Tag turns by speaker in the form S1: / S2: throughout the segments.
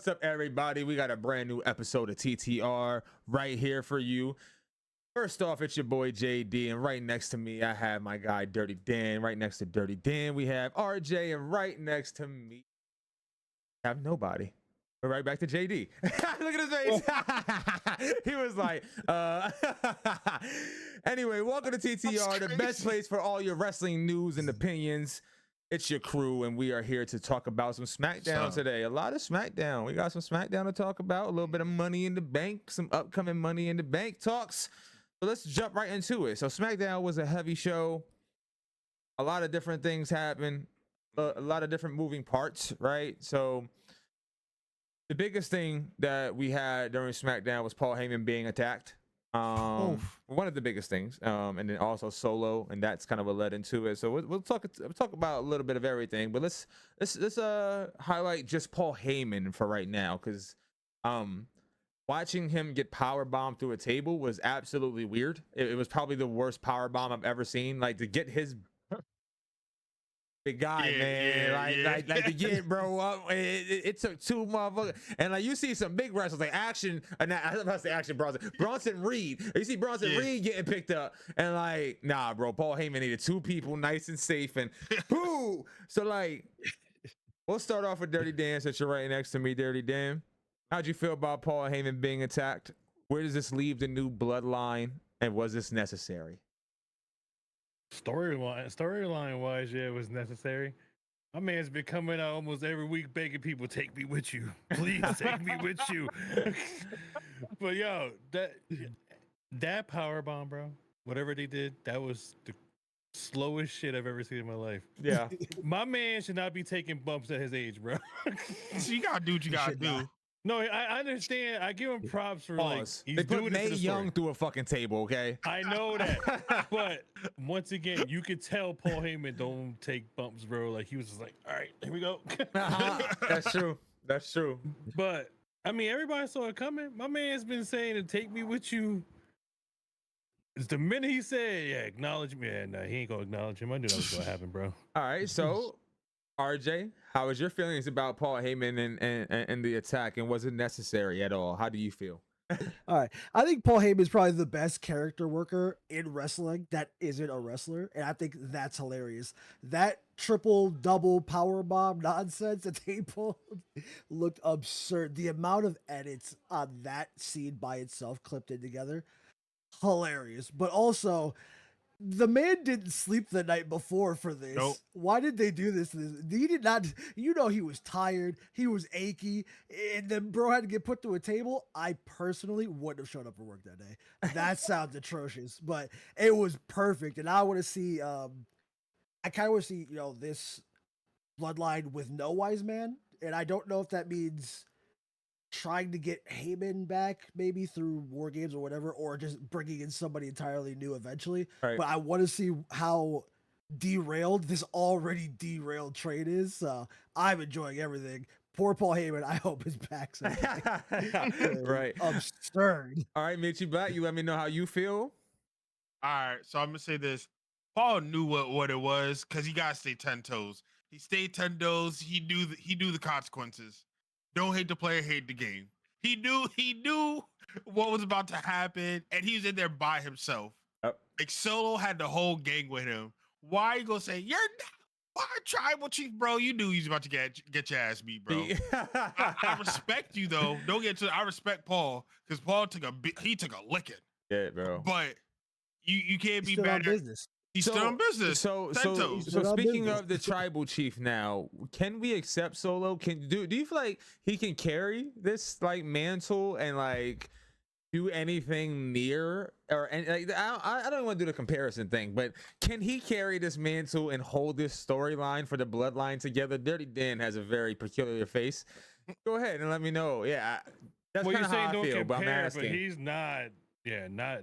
S1: What's up, everybody? We got a brand new episode of TTR right here for you. First off, it's your boy JD, and right next to me, I have my guy Dirty Dan. Right next to Dirty Dan, we have RJ, and right next to me, I have nobody. We're right back to JD. Look at his face. He was like, Anyway, welcome to TTR, the best place for all your wrestling news and opinions. It's your crew, and we are here to talk about some SmackDown today. A lot of SmackDown. We got some SmackDown to talk about, a little bit of Money in the Bank, some upcoming Money in the Bank talks. So let's jump right into it. So SmackDown was a heavy show. A lot of different things happened, a lot of different moving parts, right? So the biggest thing that we had during SmackDown was Paul Heyman being attacked. One of the biggest things, and then also Solo, and that's kind of what led into it. So we'll talk about a little bit of everything, but let's highlight just Paul Heyman for right now, because watching him get power bombed through a table was absolutely weird. It was probably the worst power bomb I've ever seen. Like, to get his big guy, like to get bro up. It took two motherfuckers, and like you see some big wrestlers like Action, and I was about to say Action Bronson Reed. You see Bronson Reed getting picked up, and like, nah, bro, Paul Heyman needed two people, nice and safe, and boo. So like, we'll start off with Dirty Dan, since you're right next to me, Dirty Dan. How'd you feel about Paul Heyman being attacked? Where does this leave the new Bloodline, and was this necessary?
S2: Storyline wise, yeah, it was necessary. My man's been coming out almost every week begging people, take me with you. Please take me with you. But yo, that power bomb, bro, whatever they did, that was the slowest shit I've ever seen in my life.
S1: Yeah.
S2: My man should not be taking bumps at his age, bro.
S3: So you gotta do what you gotta do.
S2: No, I understand. I give him props for
S1: Pause.
S2: like,
S1: they put Mae Young through a fucking table, okay?
S2: I know that, but once again, you could tell Paul Heyman don't take bumps, bro. Like, he was just like, all right, here we go.
S1: That's true. That's true.
S2: But I mean, everybody saw it coming. My man's been saying to take me with you. It's the minute he said, yeah, acknowledge me. Yeah, nah, he ain't gonna acknowledge him. I knew that was gonna happen, bro.
S1: All right, so RJ, how was your feelings about Paul Heyman and the attack, and was it necessary at all? How do you feel?
S4: All right, I think Paul Heyman is probably the best character worker in wrestling that isn't a wrestler, and I think that's hilarious. That triple double power bomb nonsense that they pulled looked absurd. The amount of edits on that scene by itself clipped in together, hilarious. But also, the man didn't sleep the night before for this.
S3: Nope.
S4: Why did they do this? He did not. You know, he was tired. He was achy, and then bro had to get put to a table. I personally wouldn't have shown up for work that day. That sounds atrocious, but it was perfect. And I want to see. I kind of want to see, you know, this Bloodline with no wise man, and I don't know if that means trying to get Heyman back maybe through War Games or whatever, or just bringing in somebody entirely new eventually.
S1: Right.
S4: But I want to see how derailed this already derailed train is. I'm enjoying everything. Poor Paul Heyman. I hope his back's okay.
S1: Right.
S4: Absurd.
S1: All right, Meech, you let me know how you feel.
S3: All right, so I'm gonna say this. Paul knew what it was, because he gotta stay 10 toes. He stayed 10 toes. He knew the consequences. Don't hate the player, hate the game. He knew what was about to happen, and he was in there by himself.
S1: Yep.
S3: Like, Solo had the whole gang with him. Why you gonna say you're not tribal chief, bro? You knew he was about to get your ass beat, bro. I respect you though. Don't get to. I respect Paul, because Paul took a licking.
S1: Yeah, bro.
S3: But you can't be
S4: Still
S3: mad
S4: on
S3: at.
S4: business.
S3: He's still in business.
S1: So
S4: Still on
S1: speaking
S4: business.
S1: of the tribal chief now, can we accept Solo? Do you feel like he can carry this like mantle and like do anything near, or and like I don't want to do the comparison thing, but can he carry this mantle and hold this storyline for the Bloodline together? Dirty Dan has a very peculiar face. Go ahead and let me know. Yeah, that's
S2: Well,
S1: kind
S2: you're
S1: of how
S2: saying
S1: I
S2: don't
S1: feel, but I'm
S2: compare,
S1: asking.
S2: but he's not. Yeah, no.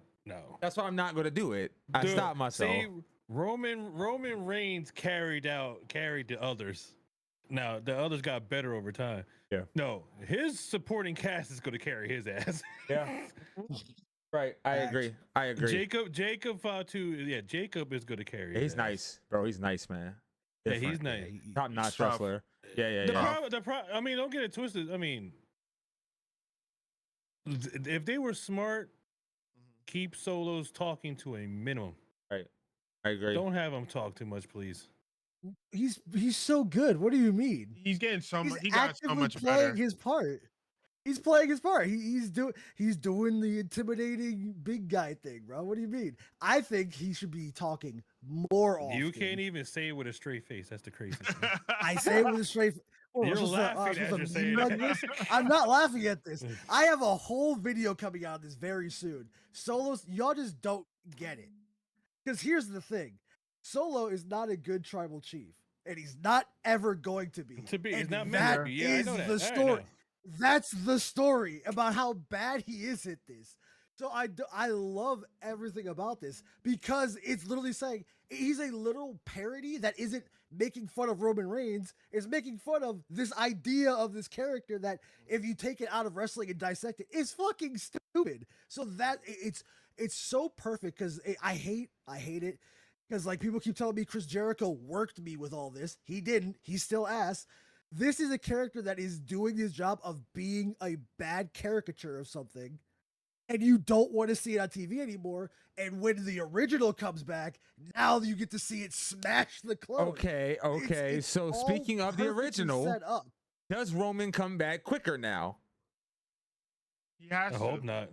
S1: That's why I'm not going to do it. I
S2: Dude,
S1: stopped myself.
S2: See, Roman Reigns carried the others. Now the others got better over time.
S1: Yeah.
S2: No, his supporting cast is going to carry his ass.
S1: Yeah. Right. I agree.
S2: Jacob Fatu. Yeah, Jacob is going to carry.
S1: He's nice, bro. He's nice, man.
S2: Yeah, he's nice.
S1: Top notch
S3: tough.
S1: wrestler. Yeah.
S2: I mean, don't get it twisted. I mean, If they were smart, keep Solos talking to a minimum.
S1: Right. I agree.
S2: Don't have him talk too much, please.
S4: He's so good. What do you mean?
S3: He's getting so
S4: He's
S3: much. He got so
S4: actively
S3: much
S4: playing
S3: better.
S4: his part. He's playing his part. He's doing the intimidating big guy thing, bro. What do you mean? I think he should be talking more often.
S2: You can't even say it with a straight face. That's the crazy thing.
S4: I say it with a straight. Oh,
S2: You're
S4: I'm supposed to-
S2: laughing
S4: I'm
S2: as
S4: supposed
S2: you're
S4: to
S2: saying
S4: meme
S2: it.
S4: this? I'm not laughing at this. I have a whole video coming out of this very soon. Solos, y'all just don't get it. Because here's the thing: Solo is not a good tribal chief, and he's not ever going to be.
S2: To be,
S4: and
S2: it's not meant
S4: that
S2: to be. Yeah, I
S4: is
S2: know that.
S4: the
S2: I
S4: story.
S2: know.
S4: That's the story about how bad he is at this. So I love everything about this because it's literally saying he's a literal parody that isn't making fun of Roman Reigns. It's making fun of this idea of this character that if you take it out of wrestling and dissect it, is fucking stupid. So that it's so perfect because I hate it because like people keep telling me Chris Jericho worked me with all this. He didn't. He's still ass. This is a character that is doing his job of being a bad caricature of something, and you don't want to see it on TV anymore. And when the original comes back, now you get to see it smash the clone.
S1: Okay.
S4: It's
S1: So
S4: all
S1: speaking of the
S4: perfectly
S1: original,
S4: set up.
S1: does Roman come back quicker now?
S3: He has
S2: I
S3: to.
S2: hope not.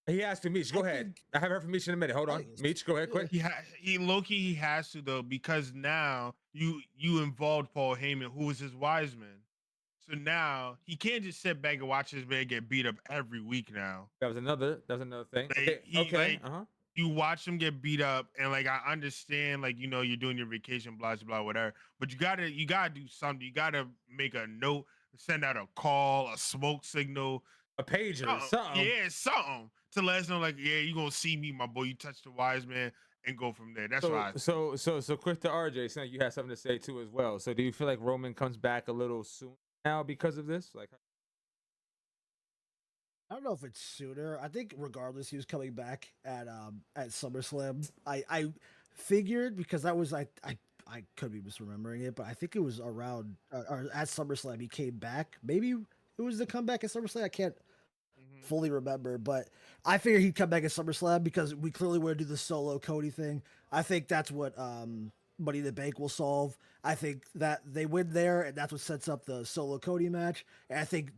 S1: He has to. Meech, go
S4: I
S1: ahead.
S4: think-
S1: I haven't heard from Meech in a minute. Hold
S4: I
S1: on.
S4: think it's-
S1: Meech, go ahead, quick.
S3: He low-key he has to though, because now you involved Paul Heyman, who was his wise man. So now he can't just sit back and watch his man get beat up every week now.
S1: That was another thing.
S3: Like,
S1: Okay.
S3: he,
S1: Okay.
S3: like, You watch him get beat up, and like I understand, like you're doing your vacation, blah blah whatever. But you gotta do something. You gotta make a note, send out a call, a smoke signal,
S1: A pager, something.
S3: Yeah, something to let us know, like, yeah, you gonna see me, my boy. You touch the wise man, and go from there. That's why.
S1: So quick to RJ, saying you had something to say too as well. So do you feel like Roman comes back a little soon now because of this? Like,
S4: I don't know if it's sooner. I think regardless, he was coming back at SummerSlam. I figured because that was I could be misremembering it, but I think it was around or at SummerSlam he came back. Maybe it was the comeback at SummerSlam. I can't fully remember, but I figured he'd come back at SummerSlam because we clearly want to do the solo Cody thing. I think that's what Money in the Bank will solve. I think that they win there, and that's what sets up the solo Cody match. And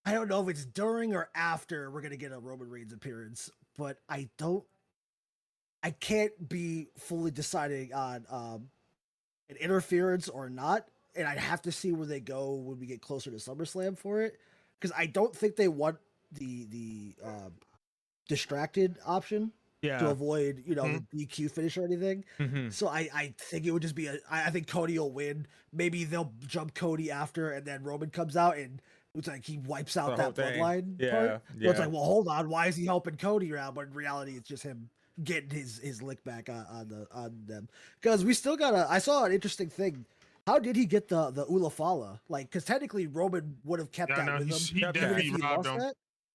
S4: I don't know if it's during or after we're gonna get a Roman Reigns appearance, but I can't be fully deciding on an interference or not, and I'd have to see where they go when we get closer to SummerSlam for it, because I don't think they want the distracted option to avoid the DQ finish or anything. So I think it would just be I think Cody will win. Maybe they'll jump Cody after, and then Roman comes out and it's like he wipes out that bloodline part. So it's like, well, hold on, why is he helping Cody around? But in reality, it's just him getting his lick back on them. Because we still got I saw an interesting thing. How did he get the Ulafala? Like, because technically Roman would have kept that with him.
S3: He definitely robbed him.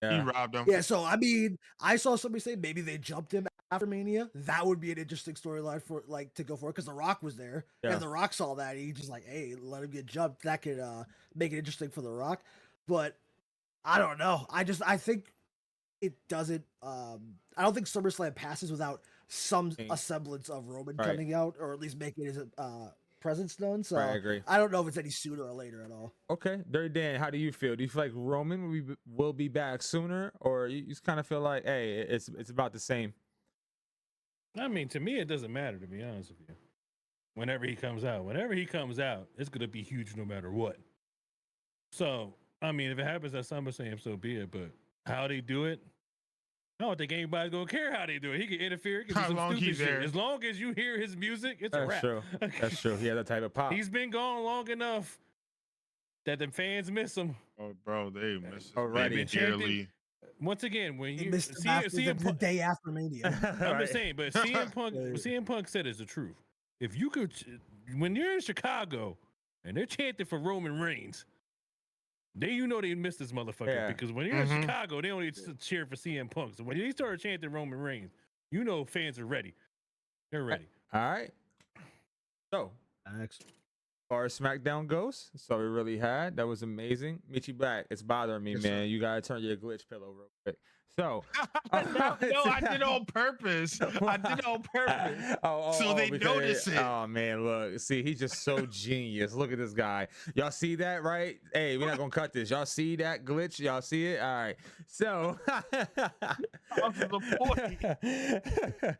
S3: He robbed him.
S4: Yeah, so I mean, I saw somebody say maybe they jumped him after Mania. That would be an interesting storyline for like to go for because The Rock was there, and The Rock saw that. He just like, hey, let him get jumped. That could make it interesting for The Rock. But I don't know. I think it doesn't. I don't think SummerSlam passes without a semblance of Roman coming out, or at least making his presence known. So
S1: I agree.
S4: I don't know if it's any sooner or later at all.
S1: Okay, Dirty Dan, how do you feel? Do you feel like Roman will be back sooner, or you just kind of feel like, hey, it's about the same?
S2: I mean, to me, it doesn't matter, to be honest with you. Whenever he comes out, it's gonna be huge no matter what. So, I mean, if it happens at SummerSlam, so be it. But how they do it, I don't think anybody's gonna care how they do it. He can interfere. He can do some stupid shit. As long as you hear his music, it's a wrap.
S1: True. That's true. He has that type of pop.
S2: He's been gone long enough that the fans miss him.
S3: Oh, bro, they miss him
S1: already
S3: dearly.
S2: Once again, when you
S4: missed the day after Mania.
S2: I'm just saying, but CM Punk said it's the truth. If you could, when you're in Chicago and they're chanting for Roman Reigns, they missed this motherfucker because when you're in Chicago, they only cheer for CM Punk. So when they started chanting Roman Reigns, fans are ready. They're ready.
S1: All right. So far as SmackDown goes, so we really had. That was amazing. Michi Black, it's bothering me,
S3: Yes,
S1: man.
S3: sir.
S1: You gotta turn your glitch pillow real quick. So
S3: no, I did it on purpose. I did it on purpose. So they notice it.
S1: Oh man, look, see, he's just so genius. Look at this guy. Y'all see that, right? Hey, we're not gonna cut this. Y'all see that glitch? Y'all see it? All right. So
S3: That was the point.